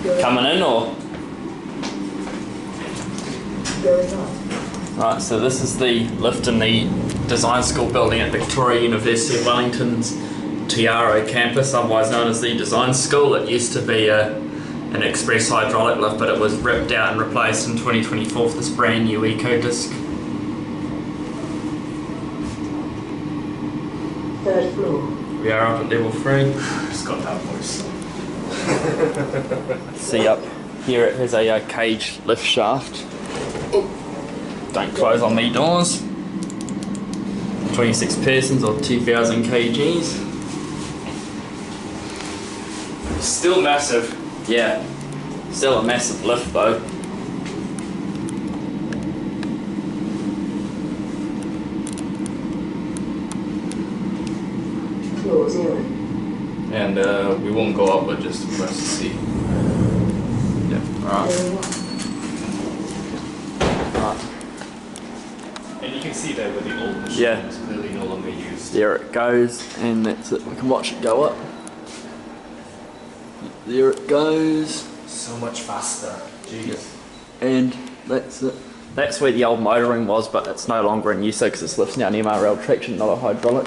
Coming in or? Right, so this is the lift in the design school building at Victoria University of Wellington's Te Aro Campus, otherwise known as the design school. It used to be an express hydraulic lift, but it was ripped out and replaced in 2024 with this brand new Ecodisc. Third floor. We are up at level 3. It's got that voice. See up here it has a cage lift shaft. Don't close on me doors. 26 persons or 2,000 kgs. Still massive. Yeah, still a massive lift though. Floor 0. And we won't go up, but just for us to see. Yeah, alright. And you can see that with the old machine, Yeah. it's clearly no longer used. There it goes, and that's it. We can watch it go up. There it goes. So much faster. Jeez. And that's it. That's where the old motoring was, but it's no longer in use because this lift's now an MRL traction, not a hydraulic.